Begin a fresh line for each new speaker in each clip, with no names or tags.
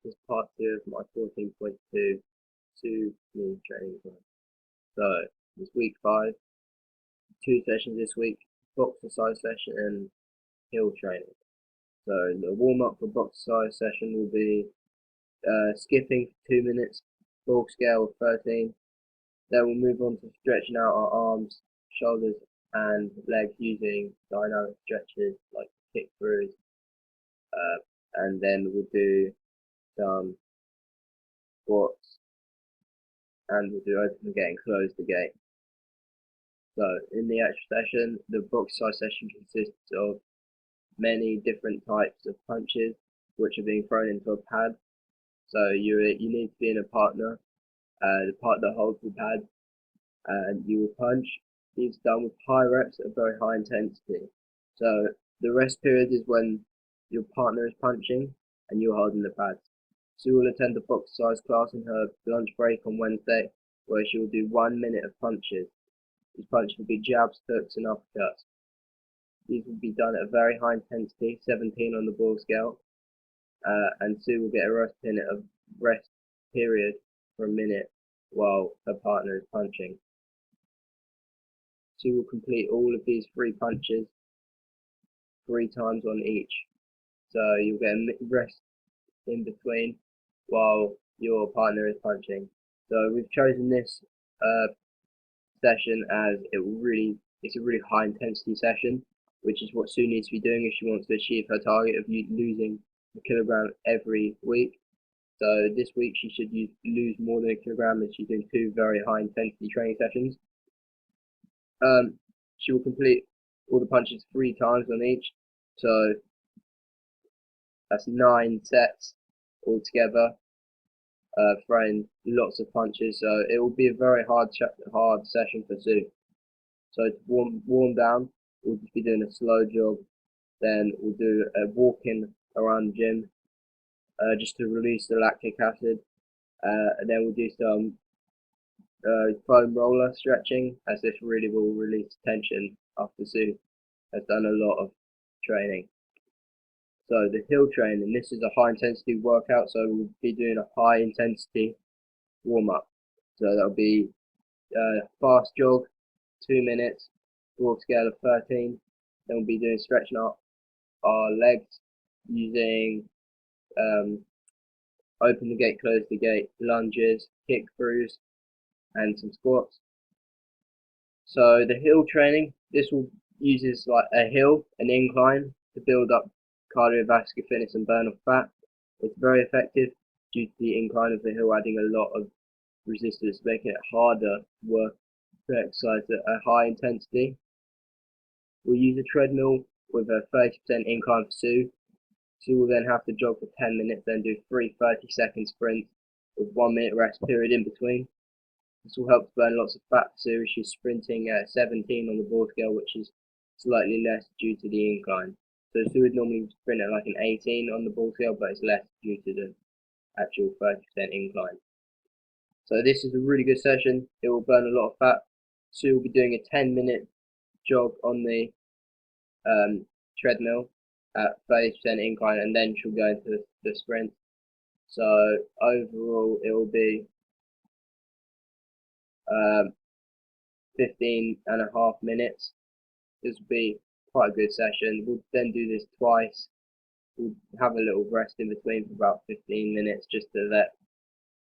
This is part 2 of my 14.2 SUME training plan. So, it's week 5, 2 sessions this week, boxercise session and hill training. So, the warm-up for boxercise session will be skipping for 2 minutes, full scale of 13. Then we'll move on to stretching out our arms, shoulders and legs using dynamic stretches like kick throughs. And then we'll do some squats and we'll do open the gate and close the gate. So in the actual session, the boxercise session consists of many different types of punches which are being thrown into a pad. So you need to be in a partner. The partner holds the pad and you will punch. It's done with high reps at very high intensity. So the rest period is when your partner is punching and you're holding the pads. Sue will attend the boxercise class in her lunch break on Wednesday, where she will do 1 minute of punches. These punches will be jabs, hooks and uppercuts. These will be done at a very high intensity, 17 on the ball scale, and Sue will get a rest period for a minute while her partner is punching. Sue will complete all of these 3 punches 3 times on each. So you'll get a rest in between while your partner is punching. So we've chosen this session as it's a really high intensity session, which is what Sue needs to be doing if she wants to achieve her target of losing a kilogram every week. So this week she should lose more than a kilogram, and she's doing 2 very high intensity training sessions. She will complete all the punches 3 times on each, so that's 9 sets altogether, throwing lots of punches. So it will be a very hard session for Sue. So to warm down, we'll just be doing a slow jog, then we'll do a walking around the gym just to release the lactic acid, and then we'll do some foam roller stretching, as this really will release tension after Sue has done a lot of training. So the hill training, this is a high intensity workout, so we'll be doing a high intensity warm up. So that'll be fast jog, 2 minutes, broad scale of 13. Then we'll be doing stretching out our legs using open the gate, close the gate, lunges, kick throughs, and some squats. So the hill training, this will uses like a hill, an incline to build up cardiovascular fitness and burn off fat. It's very effective due to the incline of the hill adding a lot of resistance, making it harder to exercise at a high intensity. We'll use a treadmill with a 30% incline for Sue. Sue will then have to jog for 10 minutes, then do 3 30-second sprints with 1 minute rest period in between. This will help to burn lots of fat for Sue. She's sprinting at 17 on the ball scale, which is slightly less due to the incline. So Sue would normally sprint at like an 18 on the ball scale, but it's less due to the actual 30% incline. So this is a really good session. It will burn a lot of fat. Sue will be doing a 10-minute jog on the treadmill at 30% incline, and then she'll go into the sprint. So overall, it will be 15.5 minutes. This will be quite a good session. We'll then do this twice. We'll have a little rest in between for about 15 minutes just to let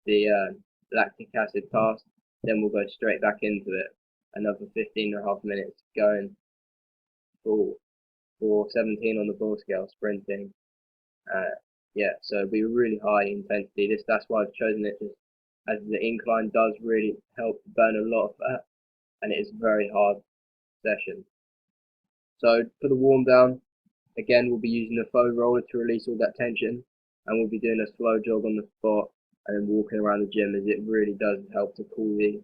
the lactic acid pass. Then we'll go straight back into it. Another 15.5 minutes going for 17 on the ball scale, sprinting. Yeah, so it'll be really high intensity. That's why I've chosen it, just as the incline does really help burn a lot of fat, and it is a very hard session. So for the warm down, again we'll be using the foam roller to release all that tension, and we'll be doing a slow jog on the spot and then walking around the gym, as it really does help to cool the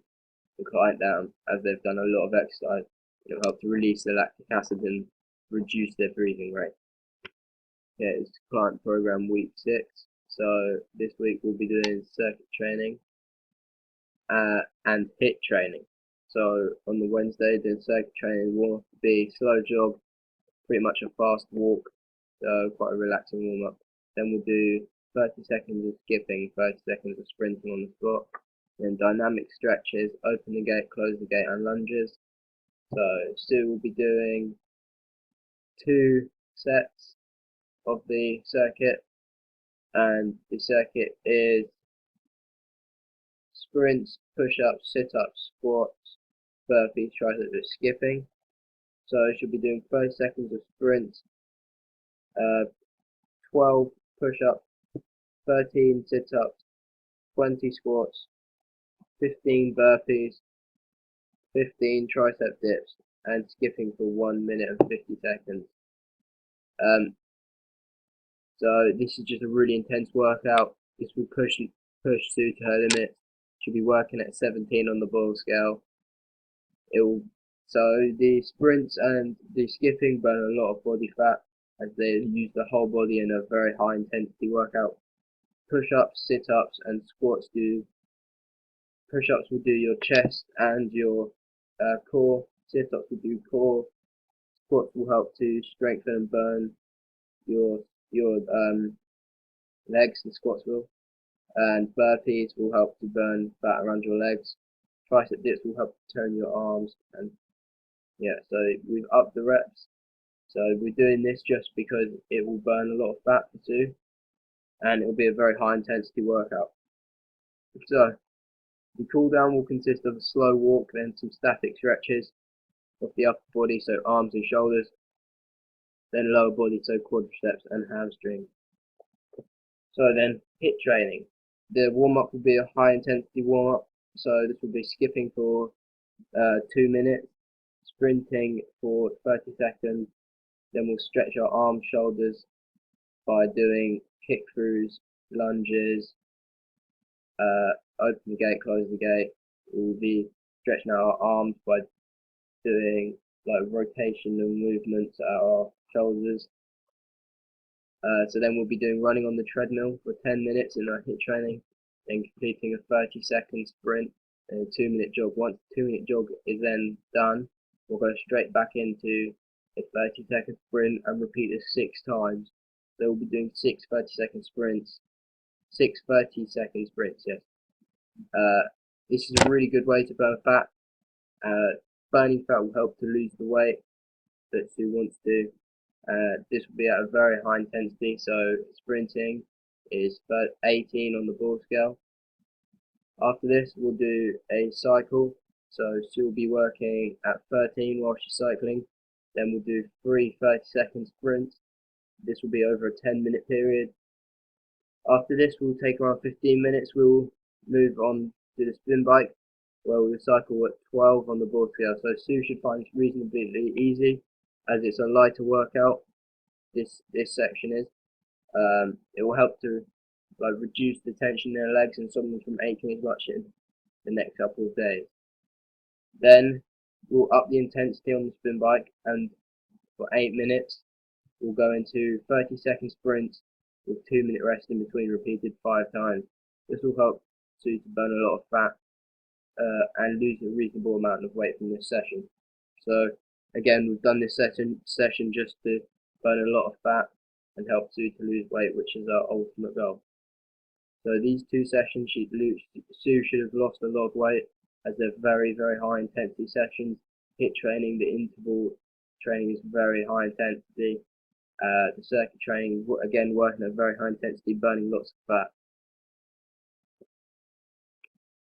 client down, as they've done a lot of exercise. It'll help to release the lactic acid and reduce their breathing rate. Yeah, it's client program week 6. So this week we'll be doing circuit training and HIIT training. So on the Wednesday, the circuit training will be slow jog, pretty much a fast walk, so quite a relaxing warm up. Then we'll do 30 seconds of skipping, 30 seconds of sprinting on the spot. Then dynamic stretches, open the gate, close the gate, and lunges. So Stu will be doing 2 sets of the circuit, and the circuit is sprints, push-ups, sit-ups, squats, burpees, triceps, skipping. So she'll be doing 30 seconds of sprints, 12 push-ups, 13 sit-ups, 20 squats, 15 burpees, 15 tricep dips, and skipping for 1 minute and 50 seconds. So this is just a really intense workout. This will push Sue to her limits. She'll be working at 17 on the Boyle scale. So the sprints and the skipping burn a lot of body fat as they use the whole body in a very high intensity workout. Push-ups, sit-ups, and squats do. Push-ups will do your chest and your core. Sit-ups will do core. Squats will help to strengthen and burn your legs. The squats will, and burpees will help to burn fat around your legs. Tricep dips will help to turn your arms, and yeah, so we've upped the reps. So we're doing this just because it will burn a lot of fat for Sue, and it will be a very high intensity workout. So the cool down will consist of a slow walk, then some static stretches of the upper body, so arms and shoulders, then lower body, so quadriceps and hamstrings. So then HIIT training. The warm-up will be a high intensity warm-up, so this will be skipping for 2 minutes, sprinting for 30 seconds, then we'll stretch our arms, shoulders by doing kick throughs, lunges, open the gate, close the gate. We'll be stretching out our arms by doing like rotational movements at our shoulders. So then we'll be doing running on the treadmill for 10 minutes in our HIIT training, then completing a 30-second sprint and a 2-minute jog. Once the 2-minute jog is then done, we'll go straight back into a 30-second sprint and repeat this 6 times. So we'll be doing 6 30-second sprints, 6 30-second sprints, yes. This is a really good way to burn fat. Burning fat will help to lose the weight that Sue wants to. This will be at a very high intensity, so sprinting is 18 on the Boyle scale. After this, we'll do a cycle. So Sue will be working at 13 while she's cycling. Then we'll do 3 30-second sprints. This will be over a 10-minute period. After this, we'll take around 15 minutes. We'll move on to the spin bike, where we'll cycle at 12 on the Boyle scale. So Sue should find this reasonably easy, as it's a lighter workout. This section is. It will help to reduce the tension in their legs and stop them from aching as much in the next couple of days. Then we'll up the intensity on the spin bike, and for 8 minutes we'll go into 30-second sprints with 2-minute rest in between, repeated 5 times. This will help Sue to burn a lot of fat and lose a reasonable amount of weight from this session. So again, we've done this session just to burn a lot of fat and help Sue to lose weight, which is our ultimate goal. So these 2 sessions, Sue should have lost a lot of weight, as they're very, very high intensity sessions. HIIT training, the interval training is very high intensity. The circuit training, again, working at very high intensity, burning lots of fat.